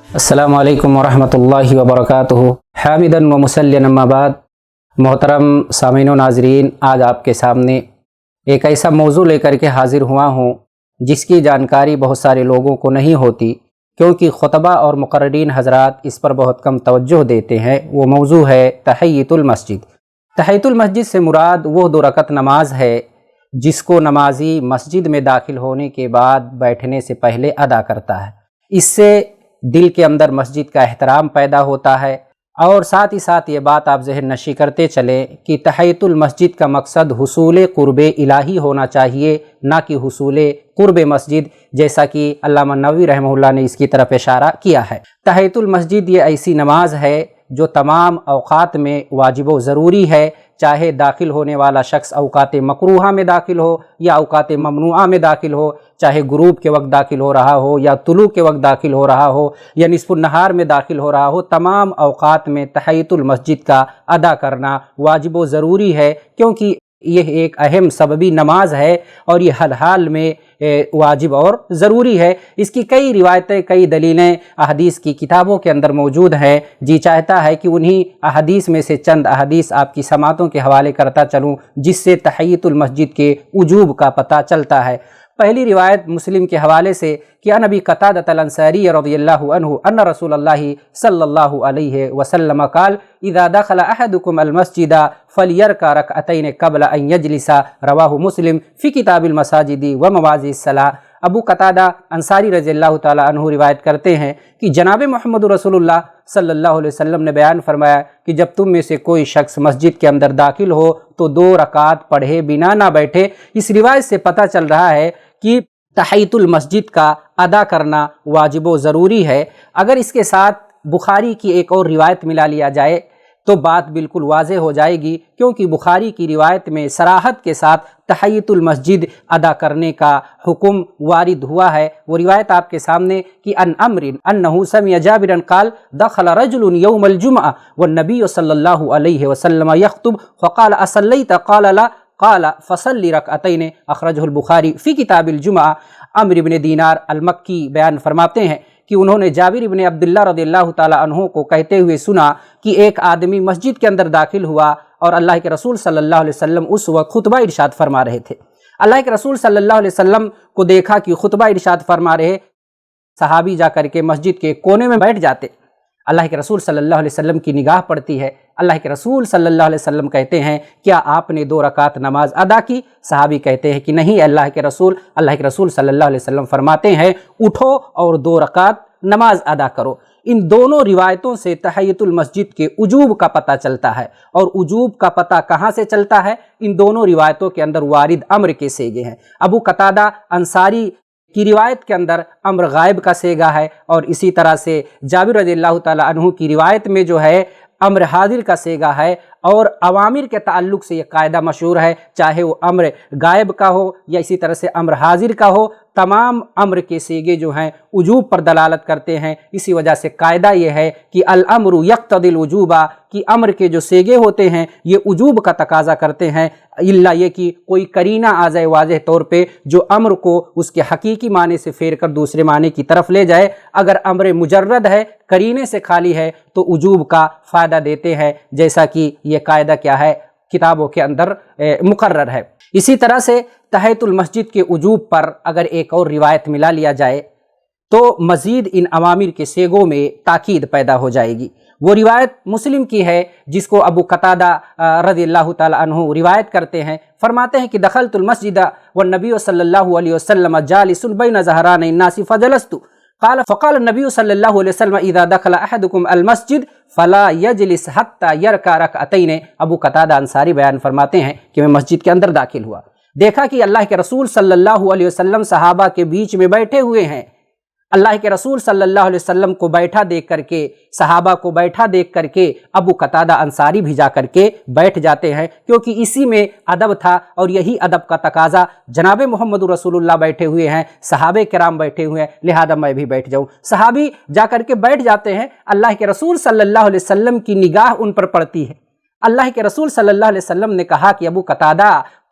السلام علیکم ورحمۃ اللہ وبرکاتہ۔ حامداً و مسلّیاً اما بعد۔ محترم سامعین و ناظرین، آج آپ کے سامنے ایک ایسا موضوع لے کر کے حاضر ہوا ہوں جس کی جانکاری بہت سارے لوگوں کو نہیں ہوتی، کیونکہ خطبہ اور مقررین حضرات اس پر بہت کم توجہ دیتے ہیں۔ وہ موضوع ہے تحیۃ المسجد۔ تحیۃ المسجد سے مراد وہ 2 رکعت نماز ہے جس کو نمازی مسجد میں داخل ہونے کے بعد بیٹھنے سے پہلے ادا کرتا ہے۔ اس سے دل کے اندر مسجد کا احترام پیدا ہوتا ہے، اور ساتھ ہی ساتھ یہ بات آپ ذہن نشی کرتے چلیں کہ تحیۃ المسجد کا مقصد حصول قرب الہی ہونا چاہیے، نہ کہ حصول قرب مسجد، جیسا کہ علامہ نووی رحمہ اللہ نے اس کی طرف اشارہ کیا ہے۔ تحیۃ المسجد یہ ایسی نماز ہے جو تمام اوقات میں واجب و ضروری ہے، چاہے داخل ہونے والا شخص اوقات مکروہہ میں داخل ہو یا اوقات ممنوعہ میں داخل ہو، چاہے غروب کے وقت داخل ہو رہا ہو یا طلوع کے وقت داخل ہو رہا ہو یا نصف النہار میں داخل ہو رہا ہو، تمام اوقات میں تحیۃ المسجد کا ادا کرنا واجب و ضروری ہے، کیونکہ یہ ایک اہم سببی نماز ہے اور یہ ہر حال میں واجب اور ضروری ہے۔ اس کی کئی روایتیں، کئی دلیلیں احادیث کی کتابوں کے اندر موجود ہیں۔ جی چاہتا ہے کہ انہی احادیث میں سے چند احادیث آپ کی سماعتوں کے حوالے کرتا چلوں، جس سے تحیۃ المسجد کے وجوب کا پتہ چلتا ہے۔ پہلی روایت مسلم کے حوالے سے کہ عن ابی قتادہ الانصاری رضی اللہ عنہ ان رسول اللہ صلی اللہ علیہ وسلم قال اذا دخل احدکم المسجد فلیرکع رکعتین قبل ان یجلس، رواہ مسلم فی کتاب المساجد و مواضع الصلاۃ۔ ابو قتادہ انصاری رضی اللہ تعالی عنہ روایت کرتے ہیں کہ جناب محمد رسول اللہ صلی اللہ علیہ وسلم نے بیان فرمایا کہ جب تم میں سے کوئی شخص مسجد کے اندر داخل ہو تو 2 رکعات پڑھے بنا نہ بیٹھے۔ اس روایت سے پتہ چل رہا ہے کہ تحیۃ المسجد کا ادا کرنا واجب و ضروری ہے۔ اگر اس کے ساتھ بخاری کی ایک اور روایت ملا لیا جائے تو بات بالکل واضح ہو جائے گی، کیونکہ بخاری کی روایت میں صراحت کے ساتھ تحیۃ المسجد ادا کرنے کا حکم وارد ہوا ہے۔ وہ روایت آپ کے سامنے کہ ان عمر انہ سمع جابرا قال دخل رجل یوم الجمعہ والنبی صلی اللہ علیہ وسلم یخطب فقال اصلیت قال لا قال فصلی رکعتین، اخرجہ البخاری فی کتاب الجمعہ۔ عمرو بن دینار المکی بیان فرماتے ہیں کہ انہوں نے جابر بن عبداللہ رضی اللہ تعالی عنہ کو کہتے ہوئے سنا کہ ایک آدمی مسجد کے اندر داخل ہوا اور اللہ کے رسول صلی اللہ علیہ وسلم اس وقت خطبہ ارشاد فرما رہے تھے۔ اللہ کے رسول صلی اللہ علیہ وسلم کو دیکھا کہ خطبہ ارشاد فرما رہے، صحابی جا کر کے مسجد کے کونے میں بیٹھ جاتے۔ اللہ کے رسول صلی اللہ علیہ وسلم کی نگاہ پڑتی ہے، اللہ کے رسول صلی اللہ علیہ وسلم کہتے ہیں کیا آپ نے 2 رکعت نماز ادا کی؟ صحابی کہتے ہیں کہ نہیں اللہ کے رسول۔ اللہ کے رسول صلی اللہ علیہ وسلم فرماتے ہیں اٹھو اور 2 رکعت نماز ادا کرو۔ ان دونوں روایتوں سے تحیۃ المسجد کے وجوب کا پتہ چلتا ہے، اور وجوب کا پتہ کہاں سے چلتا ہے؟ ان دونوں روایتوں کے اندر وارد امر کے صیغے ہیں۔ ابو قتادہ انصاری کی روایت کے اندر امر غائب کا صیغہ ہے، اور اسی طرح سے جابر رضی اللہ تعالی عنہ کی روایت میں جو ہے امر حاضر کا صیغہ ہے، اور اوامر کے تعلق سے یہ قاعدہ مشہور ہے، چاہے وہ امر غائب کا ہو یا اسی طرح سے امر حاضر کا ہو، تمام امر کے صیغے جو ہیں وجوب پر دلالت کرتے ہیں۔ اسی وجہ سے قاعدہ یہ ہے کہ الامر یقتضی الوجوب، کہ امر کے جو صیغے ہوتے ہیں یہ وجوب کا تقاضا کرتے ہیں، الا یہ کہ کوئی قرینہ آ جائے واضح طور پہ جو امر کو اس کے حقیقی معنی سے پھیر کر دوسرے معنی کی طرف لے جائے۔ اگر امر مجرد ہے، قرینے سے خالی ہے، تو وجوب کا فائدہ دیتے ہیں، جیسا کہ یہ قاعدہ کیا ہے کتابوں کے اندر مقرر ہے۔ اسی طرح سے تحیۃ المسجد کے وجوب پر اگر ایک اور روایت ملا لیا جائے تو مزید ان اوامر کے صیغوں میں تاکید پیدا ہو جائے گی۔ وہ روایت مسلم کی ہے جس کو ابو قتادہ رضی اللہ تعالی عنہ روایت کرتے ہیں، فرماتے ہیں کہ دخلت المسجد والنبی صلی اللہ علیہ وسلم جالس بین ظہران الناس فجلست قال فقال النبی صلی اللہ علیہ وسلم اذا دخل احدکم المسجد فلا یجلس حتی یرکع رکعتین۔ ابو قتادہ انصاری بیان فرماتے ہیں کہ میں مسجد کے اندر داخل ہوا، دیکھا کہ اللہ کے رسول صلی اللہ علیہ وسلم صحابہ کے بیچ میں بیٹھے ہوئے ہیں۔ اللہ کے رسول صلی اللہ علیہ وسلم کو بیٹھا دیکھ کر کے، صحابہ کو بیٹھا دیکھ کر کے ابو قتادہ انصاری بھی جا کر کے بیٹھ جاتے ہیں، کیونکہ اسی میں ادب تھا، اور یہی ادب کا تقاضا جناب محمد رسول اللہ بیٹھے ہوئے ہیں، صحابہ کرام بیٹھے ہوئے ہیں، لہذا میں بھی بیٹھ جاؤں۔ صحابی جا کر کے بیٹھ جاتے ہیں، اللہ کے رسول صلی اللہ علیہ وسلم کی نگاہ ان پر پڑتی ہے۔ اللہ کے رسول صلی اللہ علیہ وسلم نے کہا کہ ابو قتادہ